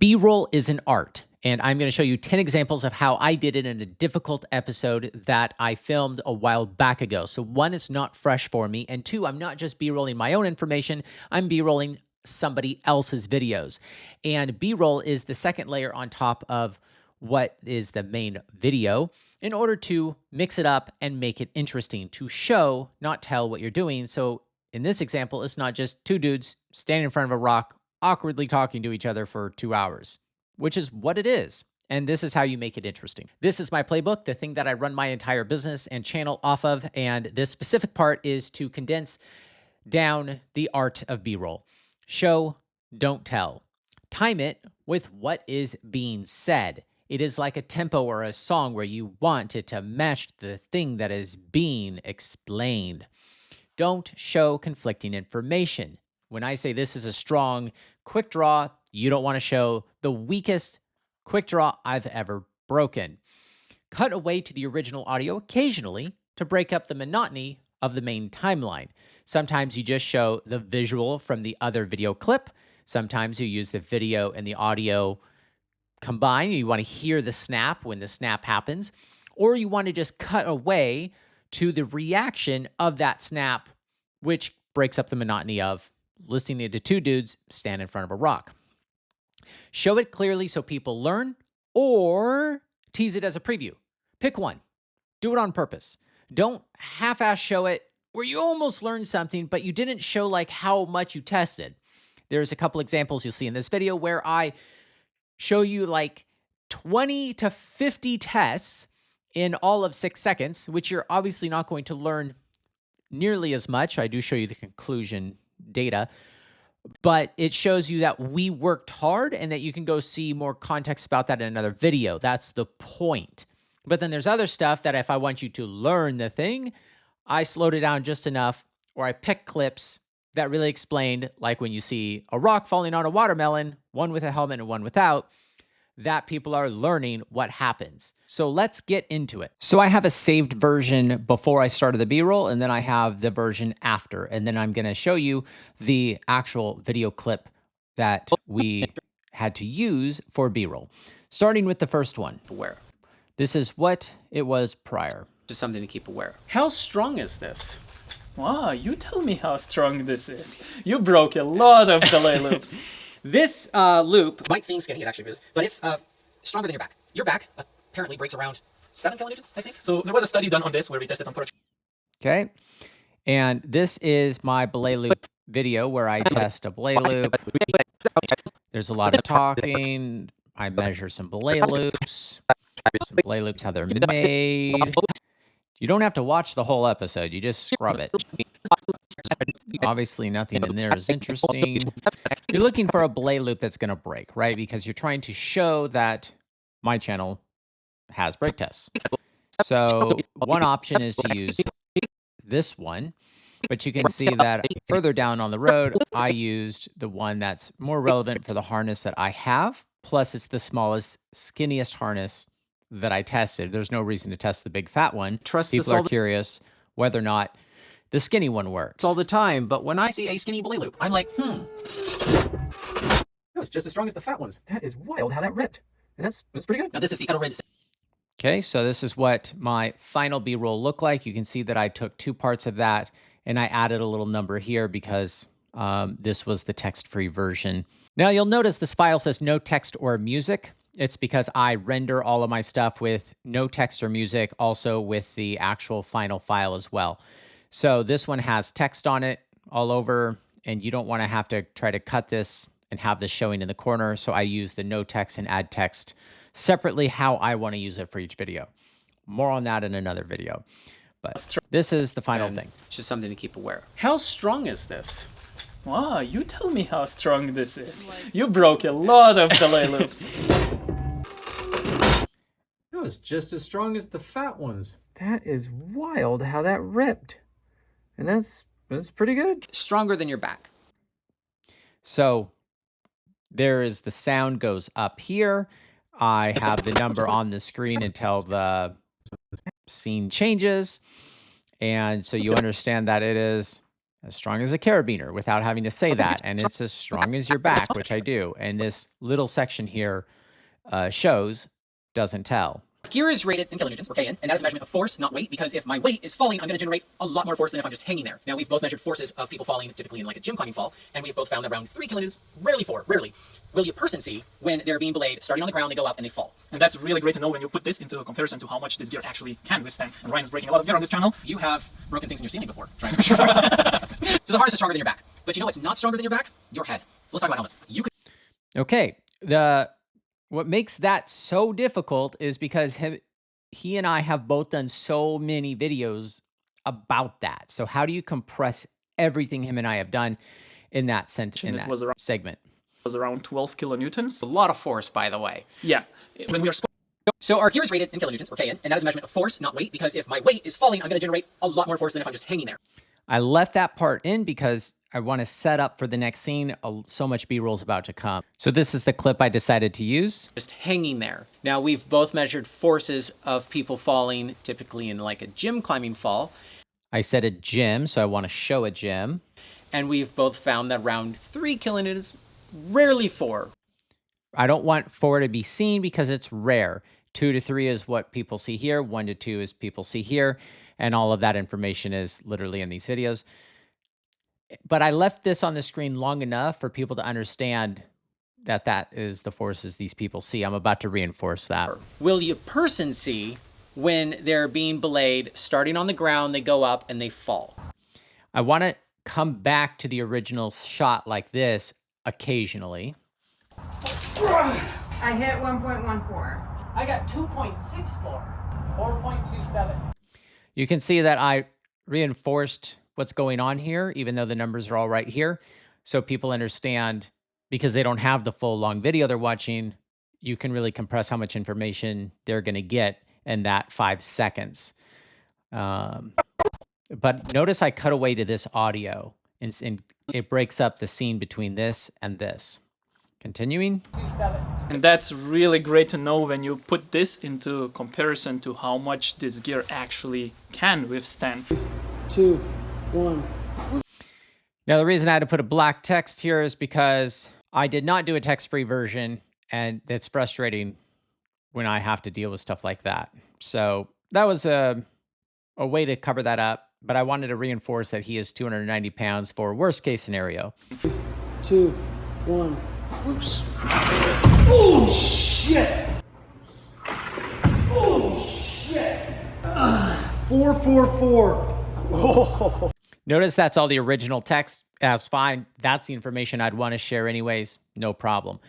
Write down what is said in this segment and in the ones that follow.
B-roll is an art, and I'm going to show you 10 examples of how I did it in a difficult episode that I filmed a while back ago. So one, it's not fresh for me, and two, I'm not just B-rolling my own information, I'm B-rolling somebody else's videos. And B-roll is the second layer on top of what is the main video in order to mix it up and make it interesting, to show, not tell what you're doing. So in this example, it's not just two dudes standing in front of a rock awkwardly talking to each other for 2 hours, which is what it is. And this is how you make it interesting. This is my playbook, the thing that I run my entire business and channel off of. And this specific part is to condense down the art of B-roll. Show, don't tell. Time it with what is being said. It is like a tempo or a song where you want it to match the thing that is being explained. Don't show conflicting information. When I say this is a strong quick draw, you don't want to show the weakest quick draw I've ever broken. Cut away to the original audio occasionally to break up the monotony of the main timeline. Sometimes you just show the visual from the other video clip. Sometimes you use the video and the audio combined. You want to hear the snap when the snap happens, or you want to just cut away to the reaction of that snap, which breaks up the monotony of listening to two dudes stand in front of a rock. Show it clearly so people learn, or tease it as a preview. Pick one. Do it on purpose. Don't half-ass show it where you almost learned something, but you didn't show like how much you tested. There's a couple examples you'll see in this video where I show you like 20 to 50 tests in all of 6 seconds, which you're obviously not going to learn nearly as much. I do show you the conclusion data, but it shows you that we worked hard and that you can go see more context about that in another video. That's the point. But then there's other stuff that if I want you to learn the thing, I slowed it down just enough, or I picked clips that really explained, like when you see a rock falling on a watermelon, one with a helmet and one without, that people are learning what happens. So let's get into it. So I have a saved version before I started the B-roll, and then I have the version after. And then I'm going to show you the actual video clip that we had to use for B-roll. Starting with the first one. Aware. This is what it was prior. Just something to keep aware. How strong is this? Wow, you tell me how strong this is. You broke a lot of delay loops. This loop might seem skinny, it actually is, but it's stronger than your back. Your back apparently breaks around 7 kilonewtons, I think. So there was a study done on this where we tested on production. Okay. And this is my belay loop video where I test a belay loop. There's a lot of talking. I measure some belay loops. Some belay loops, how they're made. You don't have to watch the whole episode. You just scrub it. Obviously, nothing in there is interesting. You're looking for a belay loop that's going to break, right? Because you're trying to show that my channel has break tests. So one option is to use this one, but you can see that further down on the road, I used the one that's more relevant for the harness that I have. Plus, it's the smallest, skinniest harness that I tested. There's no reason to test the big fat one. People are curious whether or not the skinny one works. All the time, but when I see a skinny belay loop, I'm like, That was just as strong as the fat ones. That is wild how that ripped. And that's pretty good. Now this is the Edelred. Okay, so this is what my final B-roll looked like. You can see that I took 2 parts of that, and I added a little number here because this was the text-free version. Now you'll notice this file says no text or music. It's because I render all of my stuff with no text or music, also with the actual final file as well. So this one has text on it all over, and you don't want to have to try to cut this and have this showing in the corner. So I use the no text and add text separately how I want to use it for each video. More on that in another video. But this is the final thing. Just something to keep aware. How strong is this? Wow, you tell me how strong this is. You broke a lot of delay loops. That was just as strong as the fat ones. That is wild how that ripped. And that's pretty good. Stronger than your back. So there is the sound goes up here. I have the number on the screen until the scene changes. And so you understand that it is as strong as a carabiner without having to say that. And it's as strong as your back, which I do. And this little section here shows, doesn't tell. Gear is rated in kilonewtons, or kN, and that is a measurement of force, not weight, because if my weight is falling, I'm going to generate a lot more force than if I'm just hanging there. Now, we've both measured forces of people falling, typically in like a gym climbing fall, and we've both found that around 3 kilonewtons, rarely 4, rarely, will a person see when they're being belayed, starting on the ground, they go up and they fall. And that's really great to know when you put this into a comparison to how much this gear actually can withstand. And Ryan's breaking a lot of gear on this channel. You have broken things in your ceiling before, trying to measure force. So the harness is stronger than your back. But you know what's not stronger than your back? Your head. Let's talk about helmets. You could Okay. What makes that so difficult is because he and I have both done so many videos about that. So how do you compress everything him and I have done in that segment? Was around 12 kilonewtons. a lot of force, by the way. Yeah. When we are So our gear is rated in kilonewtons, or kN, and that is a measurement of force, not weight, because if my weight is falling, I'm going to generate a lot more force than if I'm just hanging there. I left that part in because I want to set up for the next scene. So much B-roll is about to come. So this is the clip I decided to use. Just hanging there. Now we've both measured forces of people falling, typically in like a gym climbing fall. I said a gym, so I want to show a gym. And we've both found that around 3 kilonewtons, rarely 4. I don't want 4 to be seen because it's rare. 2 to 3 is what people see here. 1 to 2 is people see here. And all of that information is literally in these videos. But I left this on the screen long enough for people to understand that that is the forces these people see. I'm about to reinforce that. Will a person see when they're being belayed, starting on the ground, they go up and they fall? I want to come back to the original shot like this occasionally. I hit 1.14. I got 2.64, 4.27. You can see that I reinforced what's going on here, even though the numbers are all right here. So people understand, because they don't have the full long video they're watching, you can really compress how much information they're going to get in that 5 seconds. But notice I cut away to this audio, and it breaks up the scene between this and this. Continuing. And that's really great to know when you put this into comparison to how much this gear actually can withstand. 2, 1. Now, the reason I had to put a black text here is because I did not do a text-free version, and it's frustrating when I have to deal with stuff like that. So that was a way to cover that up, but I wanted to reinforce that he is 290 pounds for worst case scenario. 2, 1. Loose. Oh shit! Oh shit! 444. Oh. Notice that's all the original text. That's fine. That's the information I'd want to share anyways. No problem.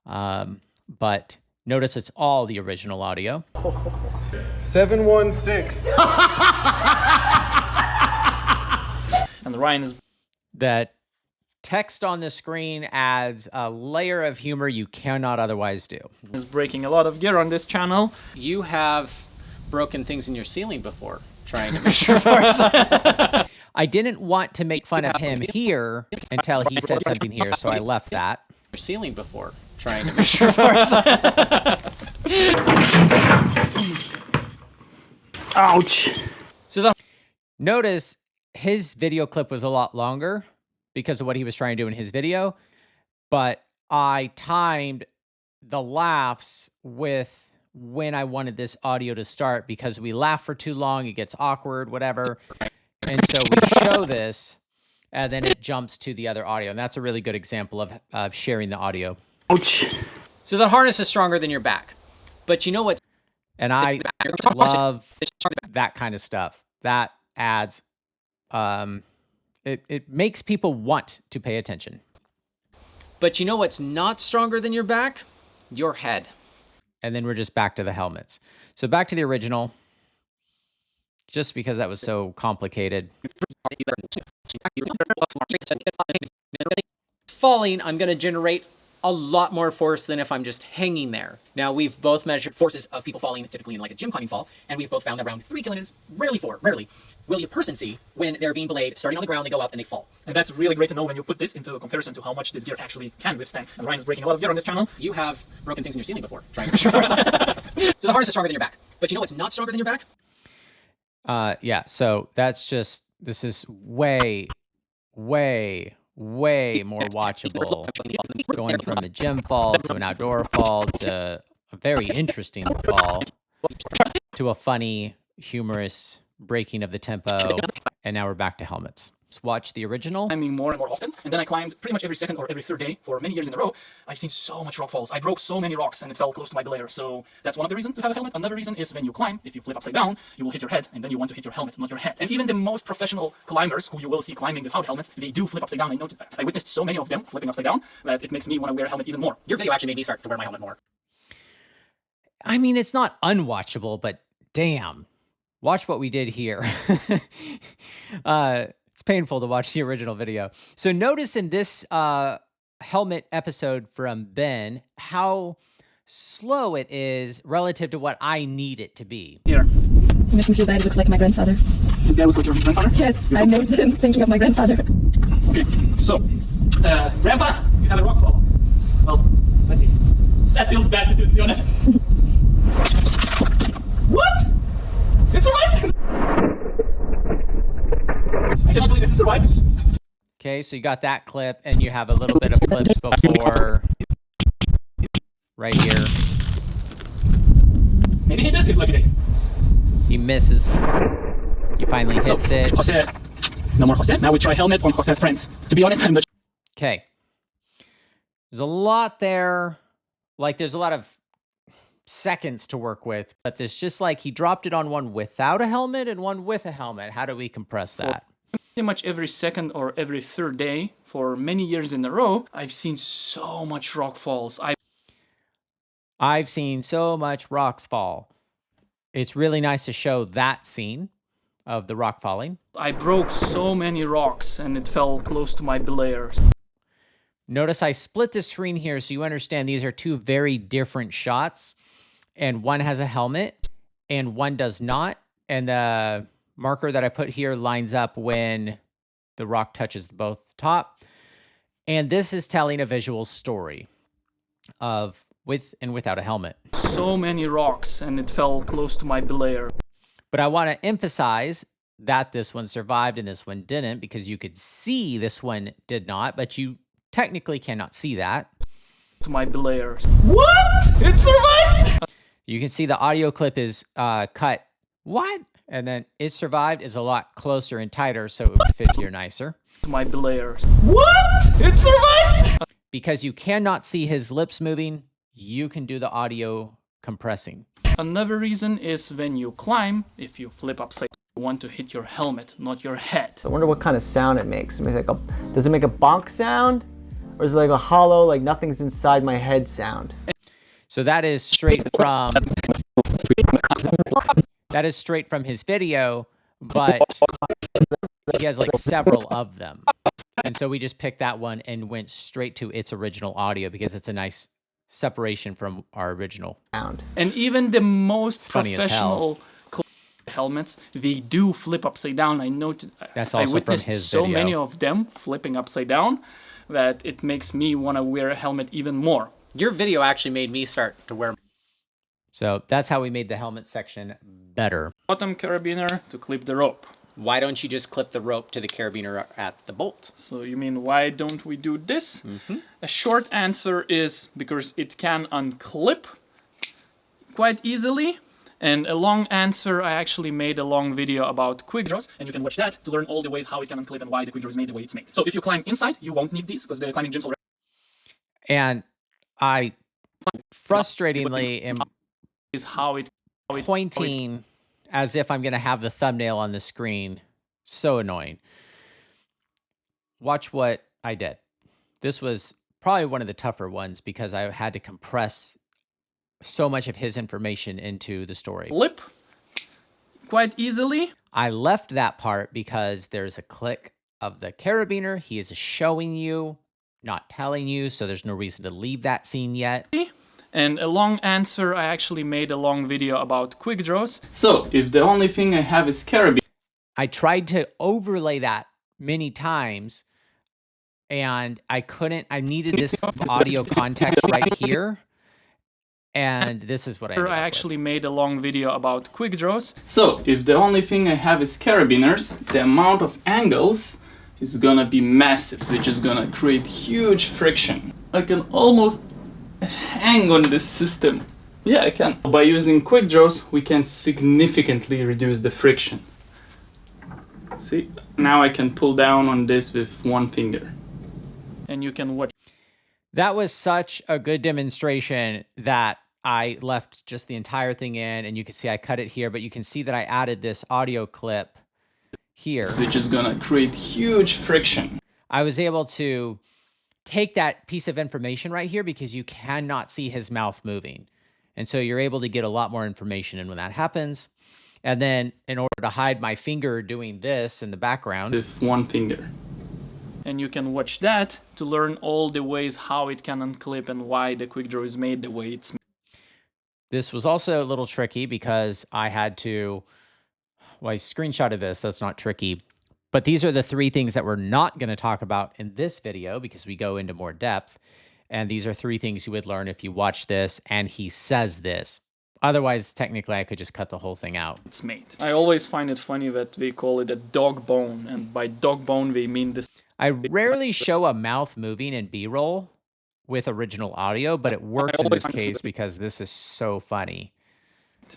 But notice it's all the original audio. 716. And Ryan is That text on the screen adds a layer of humor you cannot otherwise do. breaking a lot of gear on this channel. You have broken things in your ceiling before trying to measure force. I didn't want to make fun of him here until he said something here, so I left that. Your ceiling before trying to measure force. Ouch! So notice his video clip was a lot longer because of what he was trying to do in his video, but I timed the laughs with when I wanted this audio to start, because we laugh for too long, it gets awkward, whatever. And so we show this, and then it jumps to the other audio. And that's a really good example of sharing the audio. Ouch! So the harness is stronger than your back. But you know what? And I love that kind of stuff. That adds, it makes people want to pay attention. But you know what's not stronger than your back? Your head. And then we're just back to the helmets. So back to the original, just because that was so complicated. Falling, I'm going to generate a lot more force than if I'm just hanging there. Now, we've both measured forces of people falling, typically in like a gym climbing fall, and we've both found that around 3 kilonewtons, rarely 4, rarely, will a person see when they're being belayed, starting on the ground, they go up and they fall. And that's really great to know when you put this into comparison to how much this gear actually can withstand. And Ryan's breaking a lot of gear on this channel. You have broken things in your ceiling before, trying to measure force. So the harness is stronger than your back. But you know what's not stronger than your back? Yeah, so that's just, this is way way more watchable. Going from a gym fall to an outdoor fall to a very interesting fall to a funny, humorous breaking of the tempo. And now we're back to helmets. Let's watch the original. Climbing more and more often, and then I climbed pretty much every second or every third day for many years in a row. I've seen so much rock falls. I broke so many rocks and it fell close to my belayer. So that's one of the reasons to have a helmet. Another reason is when you climb, if you flip upside down, you will hit your head, and then you want to hit your helmet, not your head. And even the most professional climbers who you will see climbing without helmets, they do flip upside down. I witnessed so many of them flipping upside down that it makes me want to wear a helmet even more. Your video actually made me start to wear my helmet more. I mean, it's not unwatchable, but damn. Watch what we did here. It's painful to watch the original video. So notice in this helmet episode from Ben, how slow it is relative to what I need it to be. Here. It makes me feel bad. It looks like my grandfather. This guy looks like your grandfather? Yes, I made him thinking of my grandfather. Okay, so, Grandpa, you have a rock fall. Well, let's see. That feels bad to do, to be honest. What? It survived! I cannot believe it survived. Okay, so you got that clip, and you have a little bit of clips before right here. Maybe he misses his lucky day. He misses. He finally hits it. Jose. No more Jose. Now we try helmet on Jose's friends. To be honest, I'm not. Okay. There's a lot there. Like, there's a lot of seconds to work with, but it's just like he dropped it on one without a helmet and one with a helmet. How do we compress that? Pretty much every second or every third day for many years in a row, I've seen so much rock falls. I've seen so much rocks fall. It's really nice to show that scene of the rock falling. I broke so many rocks and it fell close to my belayer. Notice I split the screen here so you understand these are two very different shots, and one has a helmet and one does not. And the marker that I put here lines up when the rock touches both top. And this is telling a visual story of with and without a helmet. So many rocks and it fell close to my belayer. But I want to emphasize that this one survived and this one didn't, because you could see this one did not, but you technically cannot see that. To my belayer. What? It survived? You can see the audio clip is cut. What? And then it survived is a lot closer and tighter, so it would fit here nicer. To my belayer. What? It survived? Because you cannot see his lips moving, you can do the audio compressing. Another reason is when you climb, if you flip upside, you want to hit your helmet, not your head. I wonder what kind of sound it makes. Does it make a bonk sound? Or is it like a hollow, like nothing's inside my head sound? So that is straight from his video, but he has like several of them. And so we just picked that one and went straight to its original audio because it's a nice separation from our original Sound. And even the most funny as hell. professional helmets, they do flip upside down. I noted. That's I also from witnessed his so video. many of them flipping upside down that it makes me want to wear a helmet even more. Your video actually made me start to wear. So that's how we made the helmet section better. Bottom carabiner to clip the rope. Why don't you just clip the rope to the carabiner at the bolt? So you mean, why don't we do this? A short answer is because it can unclip quite easily. And a long answer, I actually made a long video about quick draws, and you can watch that to learn all the ways how it can unclip and why the quick draw is made the way it's made. So if you climb inside, you won't need these because the climbing gyms already. And I frustratingly am Is how it pointing as if I'm going to have the thumbnail on the screen. So annoying. Watch what I did. This was probably one of the tougher ones because I had to compress so much of his information into the story. Clip quite easily. I left that part because there's a click of the carabiner. He is showing you, not telling you, so there's no reason to leave that scene yet. And a long answer, I actually made a long video about quick draws. So if the only thing I have is carabiner. I tried to overlay that many times and I couldn't. I needed this audio context right here. And this is what I ended up actually made a long video about quick draws. So if the only thing I have is carabiners, the amount of angles is gonna be massive, which is gonna create huge friction. I can almost hang on this system. Yeah, I can. By using quick draws, we can significantly reduce the friction. See, now I can pull down on this with one finger. And you can watch. That was such a good demonstration that I left just the entire thing in, and you can see I cut it here, but you can see that I added this audio clip here. Which is gonna create huge friction. I was able to take that piece of information right here because you cannot see his mouth moving. And so you're able to get a lot more information in when that happens. And then in order to hide my finger doing this in the background. With one finger. And you can watch that to learn all the ways how it can unclip and why the quick draw is made the way it's made. This was also a little tricky because I had to, well, I screenshotted this. That's not tricky. But these are the 3 things that we're not going to talk about in this video because we go into more depth. And these are 3 things you would learn if you watch this and he says this. Otherwise, technically, I could just cut the whole thing out. It's made. I always find it funny that we call it a dog bone. And by dog bone, we mean this. I rarely show a mouth moving in B-roll with original audio, but it works in this case because this is so funny.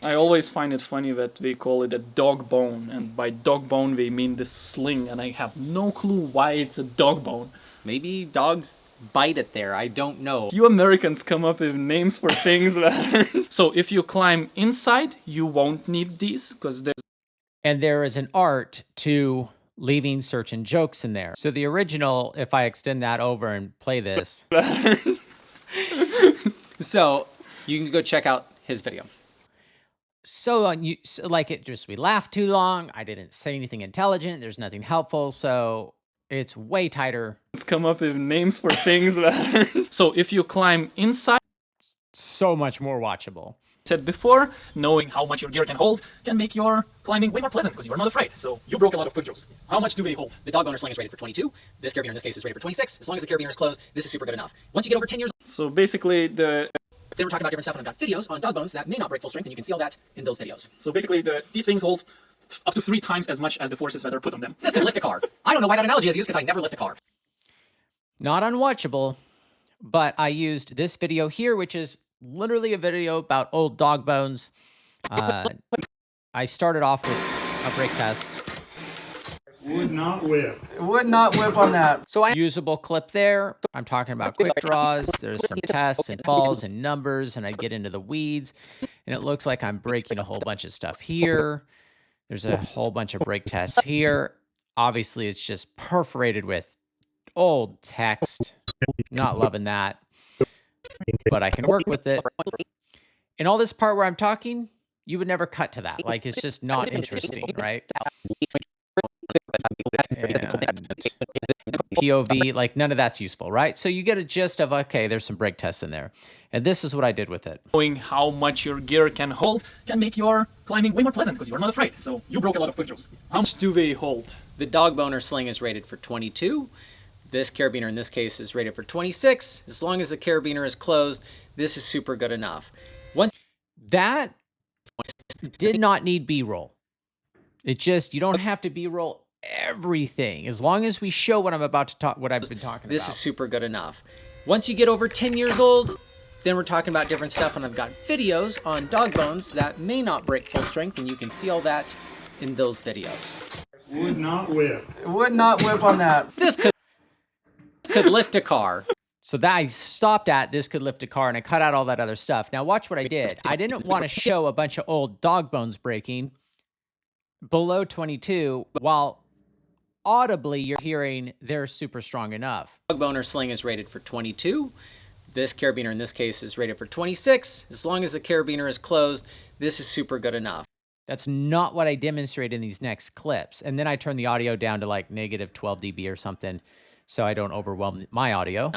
I always find it funny that we call it a dog bone, and by dog bone we mean this sling, and I have no clue why it's a dog bone. Maybe dogs bite it there. I don't know. You Americans come up with names for things that are... So if you climb inside, you won't need these, because there's... And there is an art to leaving certain jokes in there. So the original, if I extend that over and play this... So you can go check out his video. So like it just, we laughed too long. I didn't say anything intelligent. There's nothing helpful. So it's way tighter. Let's come up with names for things that are... So if you climb inside... So much more watchable. Said before, knowing how much your gear can hold can make your climbing way more pleasant because you are not afraid. So you broke a lot of quick draws. How much do they hold? The dog boner sling is rated for 22. This carabiner in this case is rated for 26. As long as the carabiner is closed, this is super good enough. Once you get over 10 years... So basically then we're talking about different stuff, and I've got videos on dog bones that may not break full strength, and you can see all that in those videos. So basically these things hold up to 3 times as much as the forces that are put on them. This can lift a car. I don't know why that analogy is used because I never lift a car. Not unwatchable, but I used this video here, which is literally a video about old dog bones. I started off with a brake test. Would not whip. Would not whip on that. So usable clip there. I'm talking about quick draws. There's some tests and falls and numbers, and I get into the weeds, and it looks like I'm breaking a whole bunch of stuff here. There's a whole bunch of brake tests here. Obviously, it's just perforated with old text. Not loving that, but I can work with it. And all this part where I'm talking, you would never cut to that. Like, it's just not interesting, right? And POV, like none of that's useful, right? So you get a gist of, okay, there's some brake tests in there. And this is what I did with it. Knowing how much your gear can hold can make your climbing way more pleasant because you are not afraid. So you broke a lot of quick draws. How much do they hold? The dog boner sling is rated for 22. This carabiner in this case is rated for 26. As long as the carabiner is closed, this is super good enough. That did not need B-roll. It just, you don't have to B-roll everything. As long as we show what I'm about to talk, what I've been talking about. This is super good enough. Once you get over 10 years old, then we're talking about different stuff, and I've got videos on dog bones that may not break full strength, and you can see all that in those videos. Would not whip. Would not whip on that. This could lift a car. So that I stopped at, this could lift a car, and I cut out all that other stuff. Now watch what I did. I didn't want to show a bunch of old dog bones breaking below 22 while audibly you're hearing they're super strong enough. Dog boner sling is rated for 22. This carabiner in this case is rated for 26. As long as the carabiner is closed, this is super good enough. That's not what I demonstrate in these next clips. And then I turn the audio down to like negative 12 dB or something so I don't overwhelm my audio.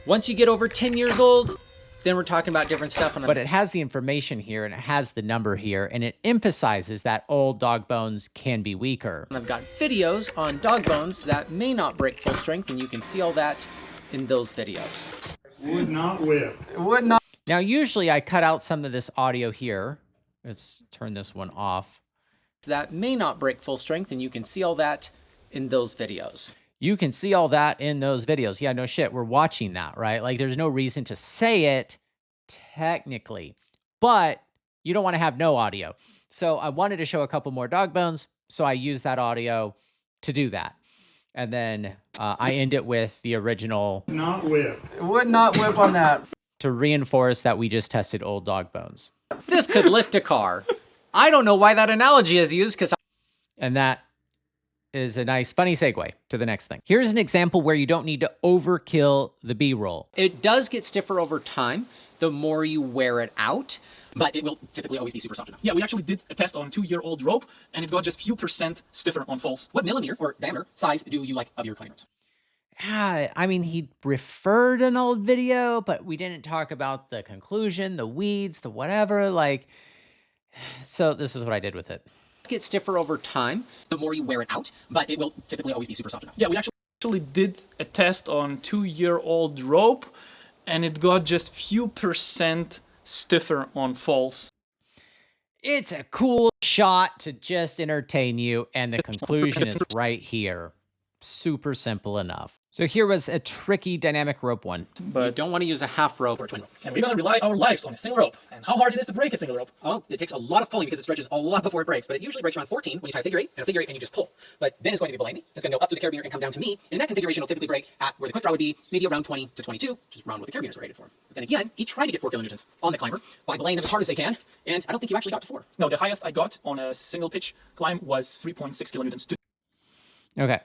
Once you get over 10 years old, then we're talking about different stuff. But it has the information here, and it has the number here, and it emphasizes that old dog bones can be weaker. I've got videos on dog bones that may not break full strength, and you can see all that in those videos. Would not whip. Would not. Now, usually I cut out some of this audio here. Let's turn this one off. That may not break full strength, and you can see all that in those videos. You can see all that in those videos. Yeah, no shit. We're watching that, right? Like there's no reason to say it technically, but you don't want to have no audio. So I wanted to show a couple more dog bones. So I used that audio to do that. And then I end it with the original. Not whip. Would not whip on that. To reinforce that we just tested old dog bones. This could lift a car. I don't know why that analogy is used because. And that is a nice, funny segue to the next thing. Here's an example where you don't need to overkill the B-roll. It does get stiffer over time the more you wear it out, but it will typically always be super soft enough. Yeah, we actually did a test on 2-year-old rope, and it got just few percent stiffer on falls. What millimeter or diameter size do you like of your climbing ropes? I mean, he referred an old video, but we didn't talk about the conclusion, the weeds, the whatever, like, so this is what I did with it. Get stiffer over time The more you wear it out, but it will typically always be super soft enough. Yeah, we actually did a test on 2-year-old rope, and it got just few percent stiffer on falls. It's a cool shot to just entertain you, and the conclusion is right here. Super simple enough. So here was a tricky dynamic rope one. But you don't want to use a half rope or a twin rope. And we're gonna rely our lives on a single rope. And how hard it is to break a single rope. Oh, it takes a lot of pulling because it stretches a lot before it breaks, but it usually breaks around 14 when you tie a figure 8 and a figure 8 and you just pull. But Ben is going to be belaying me. It's going to go up through the carabiner and come down to me. And in that configuration, it'll typically break at where the quick draw would be, maybe around 20 to 22, which is around what the carabiners are rated for. But then again, he tried to get 4 kilonewtons on the climber by belaying them as hard as they can, and I don't think you actually got to 4. No, the highest I got on a single pitch climb was 3.6 kilonewtons. Okay.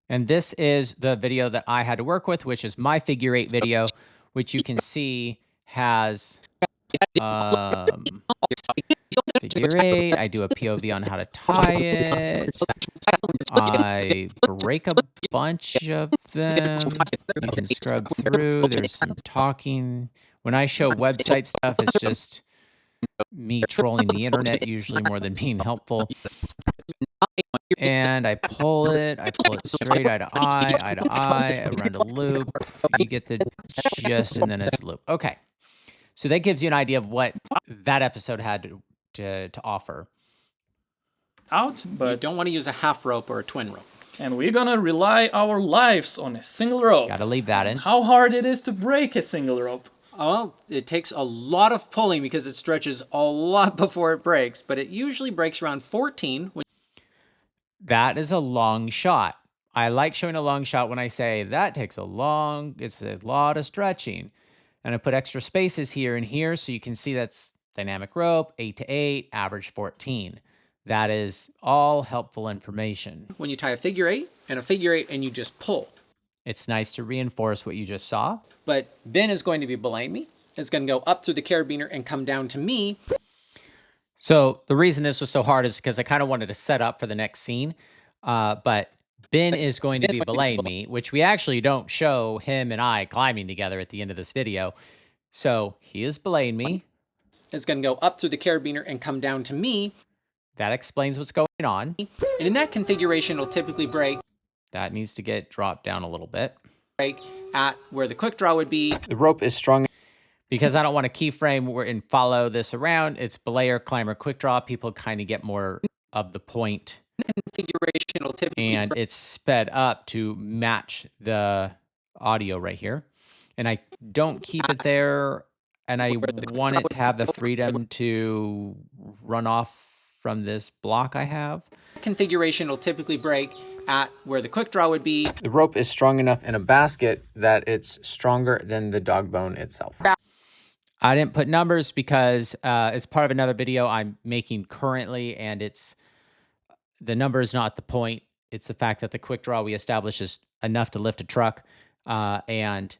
And this is the video that I had to work with, which is my figure 8 video, which you can see has figure 8. I do a POV on how to tie it. I break a bunch of them. You can scrub through. There's some talking. When I show website stuff, it's just me trolling the internet, usually more than being helpful. And I pull it straight eye to eye, I run a loop, you get the gist, and then it's a loop. Okay, so that gives you an idea of what that episode had to offer. But you don't want to use a half rope or a twin rope. And we're gonna rely our lives on a single rope. Gotta leave that in. How hard it is to break a single rope. Oh, it takes a lot of pulling because it stretches a lot before it breaks, but it usually breaks around 14. That is a long shot. I like showing a long shot when I say that takes it's a lot of stretching. And I put extra spaces here and here so you can see that's dynamic rope, 8 to 8, average 14. That is all helpful information. When you tie a figure 8 and a figure 8 and you just pull. It's nice to reinforce what you just saw. But Ben is going to be belaying me. It's going to go up through the carabiner and come down to me. So the reason this was so hard is because I kind of wanted to set up for the next scene. But Ben is going to be belaying me, which we actually don't show him and I climbing together at the end of this video. So he is belaying me. It's going to go up through the carabiner and come down to me. That explains what's going on. And in that configuration, it'll typically break. That needs to get dropped down a little bit. Break at where the quick draw would be. The rope is strong. Because I don't want to keyframe and follow this around. It's belayer, climber, quick draw. People kind of get more of the point. Configuration will typically and it's sped up to match the audio right here. And I don't keep it there. And I want it to have the freedom to run off from this block I have. Configuration will typically break at where the quick draw would be. The rope is strong enough in a basket that it's stronger than the dog bone itself. I didn't put numbers because it's part of another video I'm making currently, and the number is not the point. It's the fact that the quick draw we established is enough to lift a truck, and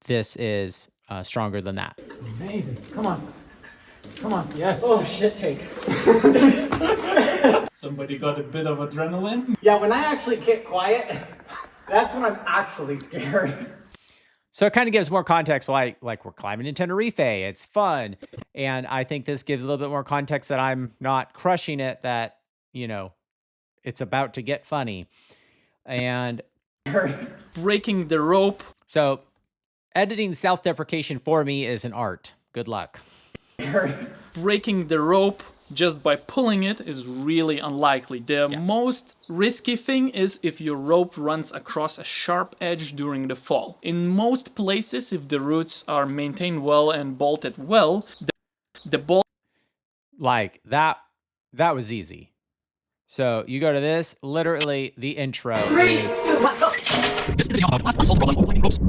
this is stronger than that. Amazing. Come on. Yes. Oh, shit take. Somebody got a bit of adrenaline. Yeah, when I actually get quiet, that's when I'm actually scared. So it kind of gives more context, like we're climbing in Tenerife. It's fun. And I think this gives a little bit more context that I'm not crushing it, that, it's about to get funny. And Breaking the rope. so editing self-deprecation for me is an art. Good luck. Breaking the rope. just by pulling it is really unlikely. The most risky thing is if your rope runs across a sharp edge during the fall. In most places, if the roots are maintained well and bolted well, the bolt... Like that was easy. So you go to this, literally the intro is... This is the video about last unsolved problem of lightning ropes.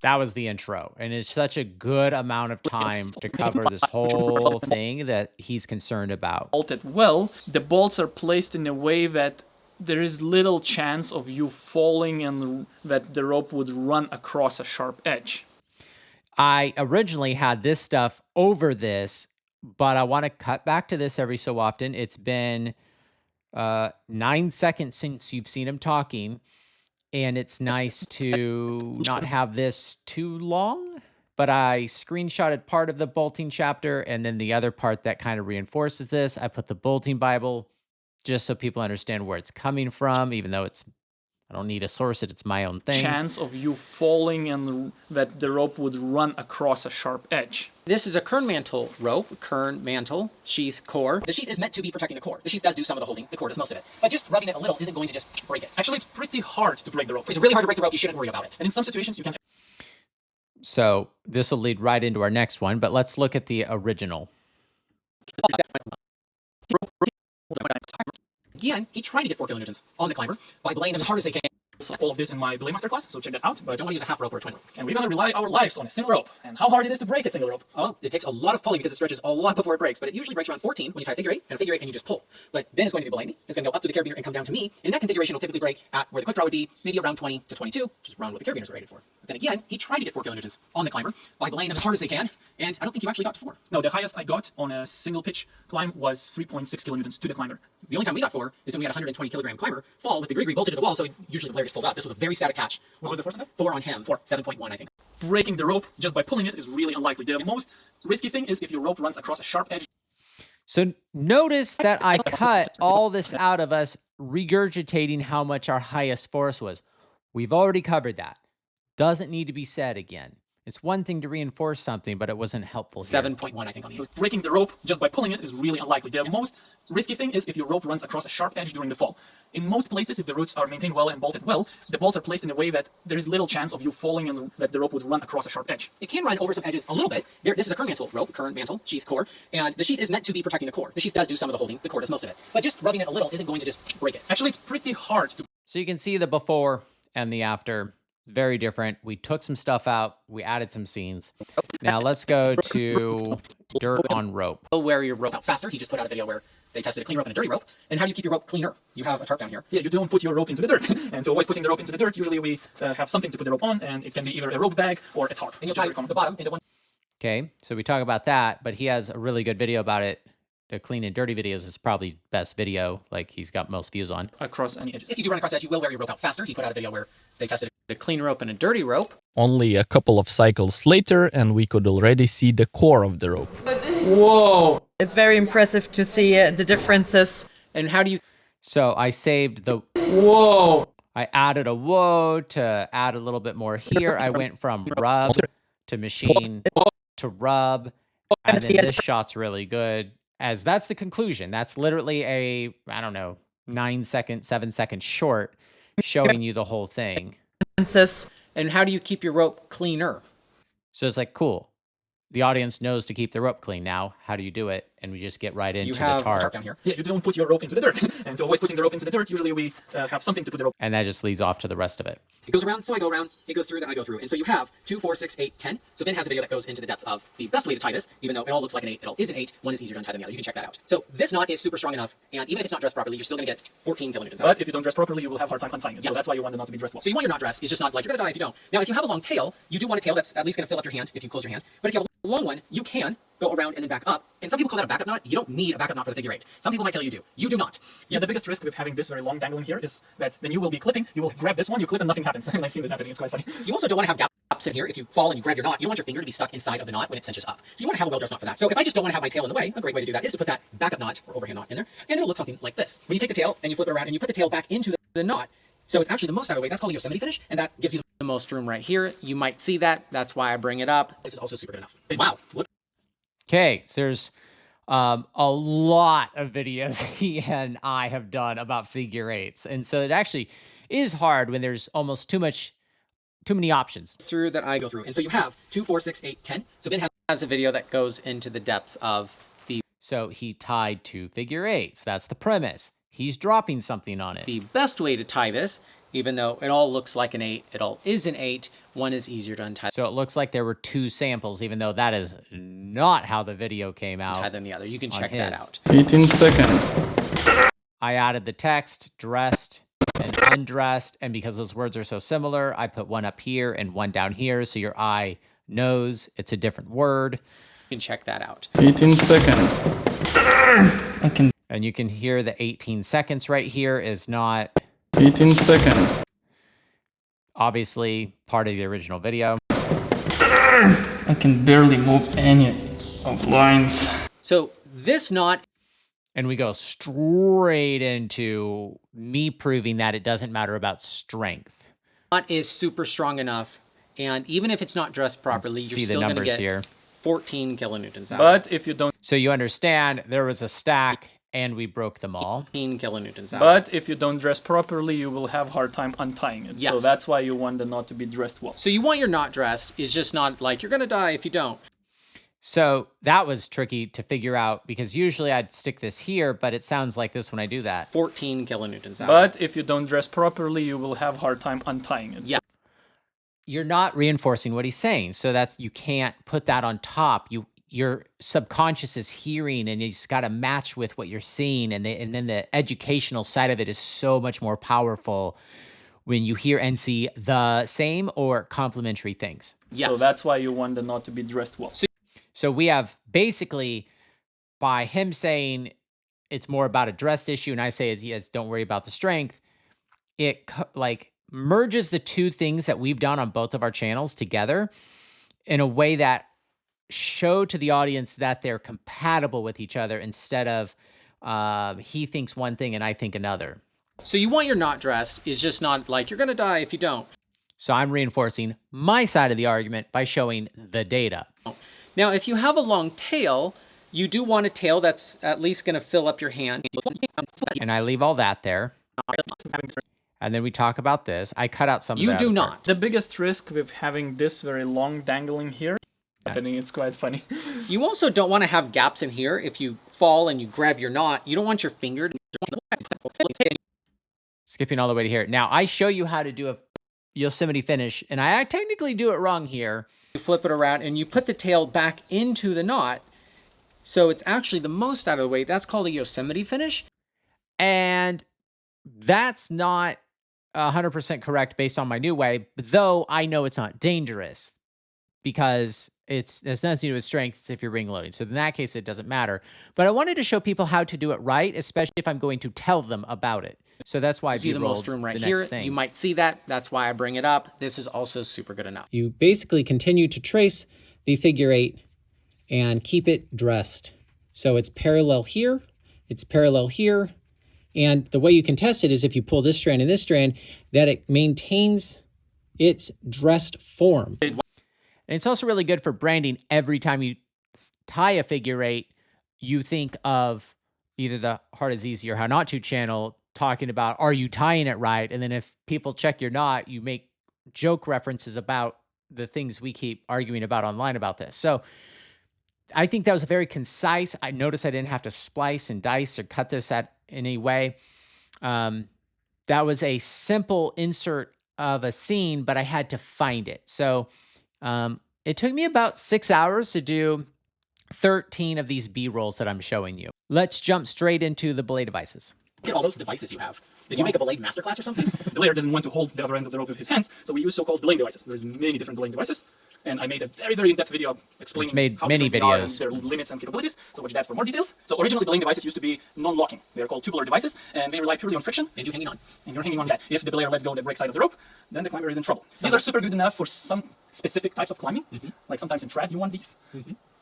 That was the intro, and it's such a good amount of time to cover this whole thing that he's concerned about. Bolted well, the bolts are placed in a way that there is little chance of you falling and that the rope would run across a sharp edge. I originally had this stuff over this, but I want to cut back to this every so often. It's been 9 seconds since you've seen him talking. And it's nice to not have this too long, but I screenshotted part of the bolting chapter and then the other part that kind of reinforces this. I put the bolting Bible just so people understand where it's coming from, even though I don't need to source it, it's my own thing. Chance of you falling and that the rope would run across a sharp edge. This is a kern mantle rope, kern mantle, sheath, core. The sheath is meant to be protecting the core. The sheath does do some of the holding, the core does most of it. But just rubbing it a little isn't going to just break it. Actually, it's pretty hard to break the rope. It's really hard to break the rope, you shouldn't worry about it. And in some situations, you can... So this will lead right into our next one, but let's look at the original. Again, he tried to get 4 kilonewtons on the climber by belaying them as hard as they can. all of this in my belay master class, so check that out. But don't want to use a half rope or a twin rope. And we're going to rely our lives on a single rope, and how hard it is to break a single rope. Oh, it takes a lot of pulling because it stretches a lot before it breaks, but it usually breaks around 14 when you tie figure 8 and a figure 8 and you just pull. But Ben is going to be belaying me. It's going to go up to the carabiner and come down to me. And in that configuration, it'll typically break at where the quick draw would be, maybe around 20 to 22, which is around what the carabiners are rated for. But then again, he tried to get 4 kilonewtons on the climber by belaying them as hard as they can, and I don't think you actually got to 4. No, the highest I got on a single pitch climb was 3.6 kilonewtons to the climber. The only time we got 4 is when we had a 120 kilogram climber fall with the gree bolted to the wall, so usually the player gets pulled up. This was a very static catch. What was the first one? 4 on him. 7.1, I think. Breaking the rope just by pulling it is really unlikely. The most risky thing is if your rope runs across a sharp edge. So notice that I cut all this out of us regurgitating how much our highest force was. We've already covered that. Doesn't need to be said again. It's one thing to reinforce something, but it wasn't helpful here. 7.1, I think, on the... So breaking the rope just by pulling it is really unlikely. The most risky thing is if your rope runs across a sharp edge during the fall. In most places, if the roots are maintained well and bolted well, the bolts are placed in a way that there is little chance of you falling and that the rope would run across a sharp edge. It can run over some edges a little bit. This is a kern mantle rope, kern mantle, sheath, core, and the sheath is meant to be protecting the core. The sheath does do some of the holding, the core does most of it. But just rubbing it a little isn't going to just break it. Actually, it's pretty hard to... So you can see the before and the after. It's very different. We took some stuff out. We added some scenes. Now let's go to dirt on rope. Wear your rope out faster. He just put out a video where they tested a clean rope and a dirty rope. And how do you keep your rope cleaner? You have a tarp down here. Yeah, you don't put your rope into the dirt. And to avoid putting the rope into the dirt, usually we have something to put the rope on, and it can be either a rope bag or a tarp. And you'll tie the bottom into one. Okay, so we talk about that, but he has a really good video about it. The clean and dirty videos is probably best video, like he's got most views on. Across any edges. If you do run across that, you will wear your rope out faster. He put out a video where they tested a clean rope and a dirty rope. Only a couple of cycles later, and we could already see the core of the rope. Whoa! It's very impressive to see the differences. And how do you... So I saved the... Whoa! I added a whoa to add a little bit more here. I went from rub to machine to rub, and then this shot's really good. As that's the conclusion. That's literally a, I don't know, 9 second, 7 second short showing you the whole thing. And how do you keep your rope cleaner? So it's like, cool. The audience knows to keep the rope clean now. How do you do it? And we just get right into you have the tarp. Down here. Yeah, you don't put your rope into the dirt. And to avoid putting the rope into the dirt, usually we have something to put the rope. And that just leads off to the rest of it. It goes around, so I go around. It goes through, then I go through. And so you have 2, 4, 6, 8, 10. So Ben has a video that goes into the depths of the best way to tie this, even though it all looks like an 8. It all is an 8. One is easier to untie than the other. You can check that out. So this knot is super strong enough, and even if it's not dressed properly, you're still going to get 14 kilonewtons. But if you don't dress properly, you will have a hard time untying it. Yes. So that's why you want the knot to be dressed well. So you want your knot dressed. It's just not like you're going to die if you don't. Now, if you have a long tail, you do want a tail that's at least going to fill up your hand if you close your hand. But if you have a long one, you can go around and then back up. And some people call that a backup knot. You don't need a backup knot for the figure 8. Some people might tell you do. You do not. Yeah, the biggest risk with having this very long dangling here is that when you will be clipping, you will grab this one, you clip and nothing happens. I've seen this happening, it's quite funny. You also don't want to have gaps in here. If you fall and you grab your knot, you don't want your finger to be stuck inside of the knot when it cinches up. So you want to have a well-dressed knot for that. So if I just don't want to have my tail in the way, a great way to do that is to put that backup knot or overhand knot in there, and it'll look something like this. When you take the tail and you flip it around and you put the tail back into the knot, so it's actually the most out of the way. That's called a Yosemite finish, and that gives you the most room right here. You might see that. That's why I bring it up. This is also super good enough. Wow. Look. Okay, so there's a lot of videos he and I have done about figure eights. And so it actually is hard when there's almost too many options. Through that I go through. And so you have 2, 4, 6, 8, 10. So Ben has a video that goes into the depths of the So he tied 2 figure eights. That's the premise. He's dropping something on it. The best way to tie this, even though it all looks like an 8, it all is an 8, one is easier to untie. So it looks like there were 2 samples, even though that is not how the video came out. Than the other. You can check that out. 18 seconds. I added the text, dressed and undressed, and because those words are so similar, I put one up here and one down here, so your eye knows it's a different word. You can check that out. 18 seconds. And you can hear the 18 seconds right here is not 18 seconds. obviously part of the original video. I can barely move any of lines. So this knot, And we go straight into me proving that it doesn't matter about strength. is super strong enough, and even if it's not dressed properly, you're See the still going to numbers get here. 14 kilonewtons out. But if you don't So you understand there was a stack and we broke them all. 14 kilonewtons out. But if you don't dress properly, you will have a hard time untying it. So Yes. that's why you want the knot to be dressed well. So you want your knot dressed, is just not like you're going to die if you don't. So that was tricky to figure out because usually I'd stick this here, but it sounds like this when I do that. 14 kilonewtons out. But if you don't dress properly, you will have a hard time untying it. Yeah. You're not reinforcing what he's saying. So that's, you can't put that on top. Your subconscious is hearing and you just got to match with what you're seeing. And then the educational side of it is so much more powerful when you hear and see the same or complementary things. Yes. So that's why you want the knot to be dressed well. So we have basically, by him saying it's more about a dressed issue and I say, yes, don't worry about the strength, it like merges the two things that we've done on both of our channels together in a way that show to the audience that they're compatible with each other instead of he thinks one thing and I think another. So you want your knot dressed, is just not like you're going to die if you don't. So I'm reinforcing my side of the argument by showing the data. Now, if you have a long tail, you do want a tail that's at least going to fill up your hand. And I leave all that there. And then we talk about this. I cut out some of that. You do not. The biggest risk with having this very long dangling here, I think it's quite funny. You also don't want to have gaps in here. If you fall and you grab your knot, you don't want your finger to... Skipping all the way to here. Now, I show you how to do a Yosemite finish, and I technically do it wrong here. You flip it around and you put the tail back into the knot. So it's actually the most out of the way. That's called a Yosemite finish. And that's not 100% correct based on my new way, though I know it's not dangerous because it's nothing to do with strength. It's if you're ring loading. So in that case, it doesn't matter. But I wanted to show people how to do it right, especially if I'm going to tell them about it. So that's why I See the most room right here. You might see that. That's why I bring it up. This is also super good enough. You basically continue to trace the figure eight and keep it dressed. So it's parallel here, it's parallel here, and the way you can test it is if you pull this strand and this strand, that it maintains its dressed form. And it's also really good for branding. Every time you tie a figure eight, you think of either the Hard is Easy or How Not To channel talking about, are you tying it right? And then if people check your knot, you make joke references about the things we keep arguing about online about this. So I think that was a very concise. I noticed I didn't have to splice and dice or cut this in any way. That was a simple insert of a scene, but I had to find it. So it took me about 6 hours to do 13 of these B-rolls that I'm showing you. Let's jump straight into the belay devices. Look at all those devices you have. Did you make a belay masterclass or something? The belayer doesn't want to hold the other end of the rope with his hands, so we use so-called belaying devices. There's many different belaying devices, and I made a very, very in-depth video explaining It's made how many different they are and videos. their limits and capabilities, so watch that for more details. So originally, belaying devices used to be non-locking. They're called tubular devices, and they rely purely on friction, And you hanging on. and you're hanging on that. If the belayer lets go the break side of the rope, then the climber is in trouble. These are super good enough for some specific types of climbing, like sometimes in trad you want these.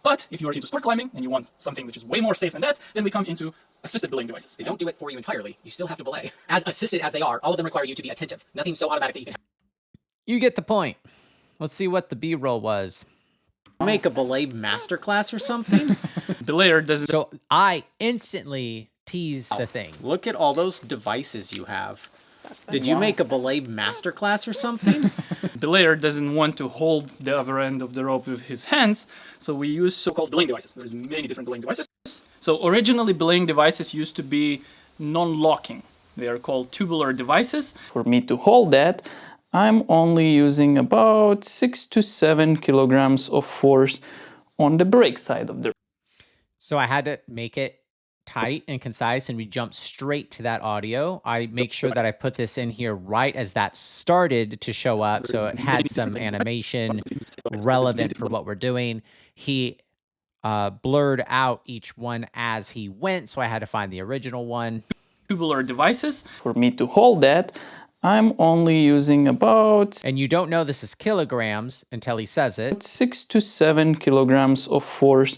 But if you're into sport climbing and you want something which is way more safe than that, then we come into assisted belaying devices. They don't do it for you entirely. You still have to belay. As assisted as they are, all of them require you to be attentive. Nothing's so automatic that you can... You get the point. Let's see what the B-roll was. Make a belay masterclass or something? Belayer doesn't. So I instantly tease the thing. Look at all those devices you have. Did you make a belay masterclass or something? Belayer doesn't want to hold the other end of the rope with his hands, so we use so-called belaying devices. There's many different belaying devices. So originally, belaying devices used to be non-locking. They are called tubular devices. For me to hold that, I'm only using about 6 to 7 kilograms of force on the brake side of the rope. So I had to make it tight and concise, and we jump straight to that audio. I make sure that I put this in here right as that started to show up, so it had some animation relevant for what we're doing. He blurred out each one as he went, so I had to find the original one. Tubular devices. For me to hold that, I'm only using about... And you don't know this is kilograms until he says it. 6 to 7 kilograms of force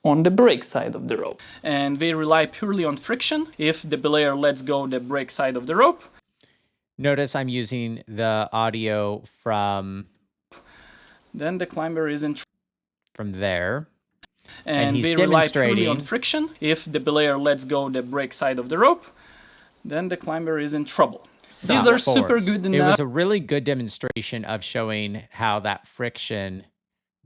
on the brake side of the rope. And they rely purely on friction. If the belayer lets go the brake side of the rope. Notice I'm using the audio from... Then the climber is in... From there. And he's they rely purely on friction. If the belayer lets go the brake side of the rope, then the climber is in trouble. These are super good enough. It was a really good demonstration of showing how that friction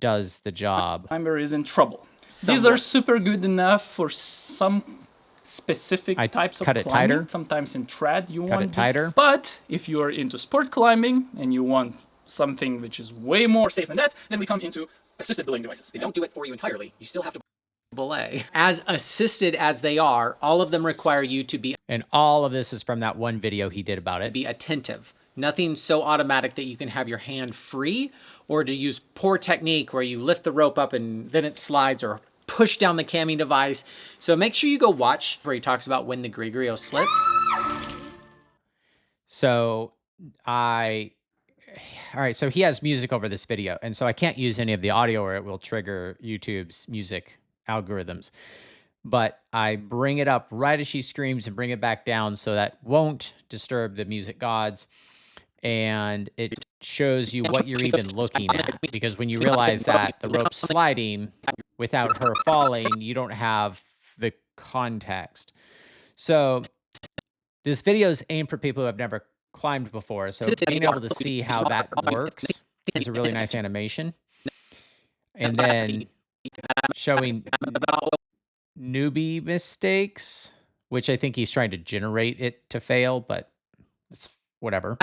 does the job. Climber is in trouble. These are super good enough for some specific types of climbing. Tighter. Sometimes in trad you Cut want it tighter. But if you are into sport climbing and you want something which is way more safe than that, then we come into assisted belaying devices. They don't do it for you entirely. You still have to belay. As assisted as they are, all of them require you to be... And all of this is from that one video he did about it. be attentive. Nothing so automatic that you can have your hand free, or to use poor technique where you lift the rope up and then it slides, or push down the camming device. So make sure you go watch where he talks about when the Grigrio slip. So all right, so he has music over this video, and so I can't use any of the audio or it will trigger YouTube's music algorithms. But I bring it up right as she screams and bring it back down so that won't disturb the music gods. And it shows you what you're even looking at. Because when you realize that the rope's sliding without her falling, you don't have the context. So this video is aimed for people who have never climbed before. So being able to see how that works is a really nice animation. And then showing newbie mistakes, which I think he's trying to generate it to fail, but it's whatever.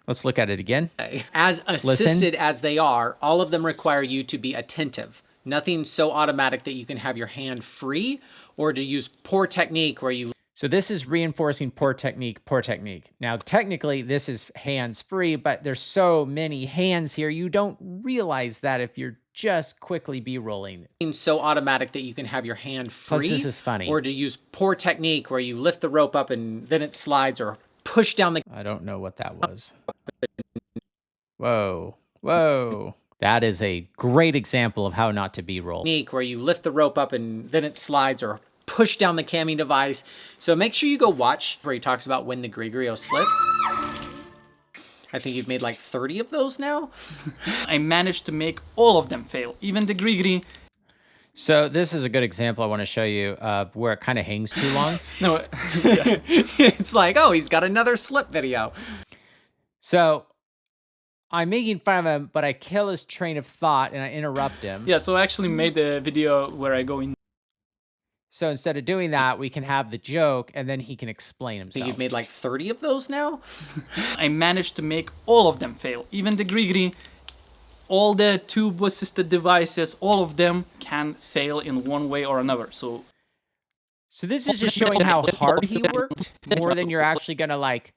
Let's look at it again. As assisted as they are, all of them require you to be attentive. Nothing so automatic that you can have your hand free, or to use poor technique where you... So this is reinforcing poor technique, poor technique. Now, technically, this is hands-free, but there's so many hands here, you don't realize that if you're just quickly B-rolling. So automatic that you can have your hand free. Plus, this is funny. Or to use poor technique where you lift the rope up and then it slides, or push down the... I don't know what that was. Whoa, whoa. That is a great example of how not to B-roll. Technique where you lift the rope up and then it slides, or push down the camming device. So make sure you go watch where he talks about when the Grigrio slip. I think you've made like 30 of those now. I managed to make all of them fail, even the Grigri. So this is a good example I want to show you of where it kind of hangs too long. No, yeah. It's like, oh, he's got another slip video. So I'm making fun of him, but I kill his train of thought and I interrupt him. Yeah, so I actually made a video where I go in. So instead of doing that, we can have the joke and then he can explain himself. I think you've made like 30 of those now. I managed to make all of them fail, even the Grigri. All the tube-assisted devices, all of them can fail in one way or another. So this is just showing how hard he worked, more than you're actually going to like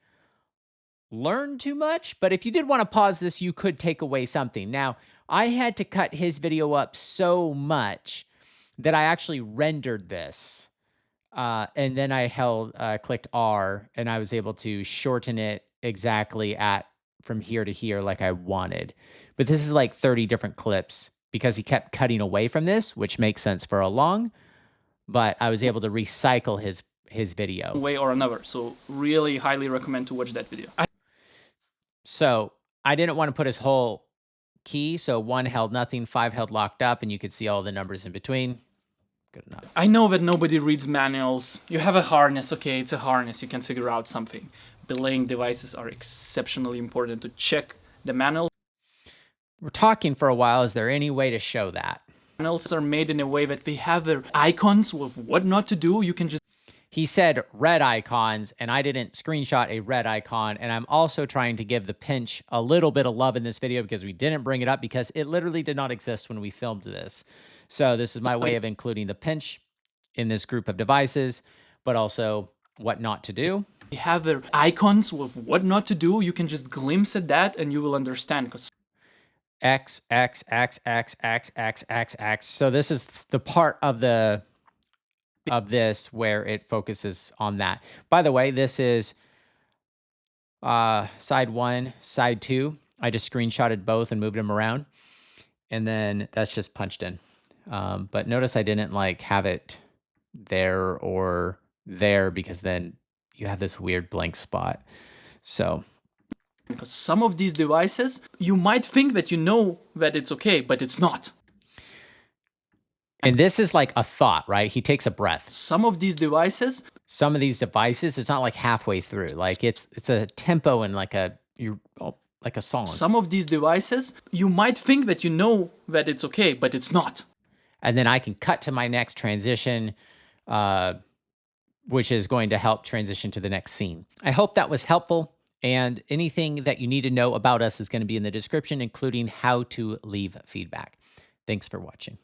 learn too much. But if you did want to pause this, you could take away something. Now, I had to cut his video up so much that I actually rendered this. And then I clicked R, and I was able to shorten it exactly from here to here like I wanted. But this is like 30 different clips because he kept cutting away from this, which makes sense for a long, but I was able to recycle his video. One way or another. So really highly recommend to watch that video. So I didn't want to put his whole key. So 1 held nothing, 5 held locked up, and you could see all the numbers in between. Good enough. I know that nobody reads manuals. You have a harness, okay, it's a harness, you can figure out something. Belaying devices are exceptionally important to check the manuals. We're talking for a while. Is there any way to show that? Manuals are made in a way that they have their icons with what not to do. You can just... He said red icons, and I didn't screenshot a red icon. And I'm also trying to give the pinch a little bit of love in this video because we didn't bring it up because it literally did not exist when we filmed this. So this is my way of including the pinch in this group of devices, but also what not to do. They have their icons with what not to do. You can just glimpse at that and you will understand. Because X, X, X, X, X, X, X, X. So this is the part of this where it focuses on that. By the way, this is side 1, side 2. I just screenshotted both and moved them around. And then that's just punched in. But notice I didn't like have it there or there because then you have this weird blank spot. So because some of these devices, you might think that you know that it's okay, but it's not. And this is like a thought, right? He takes a breath. Some of these devices, it's not like halfway through. Like it's a tempo and like a song. Some of these devices, you might think that you know that it's okay, but it's not. And then I can cut to my next transition, which is going to help transition to the next scene. I hope that was helpful. And anything that you need to know about us is going to be in the description, including how to leave feedback. Thanks for watching.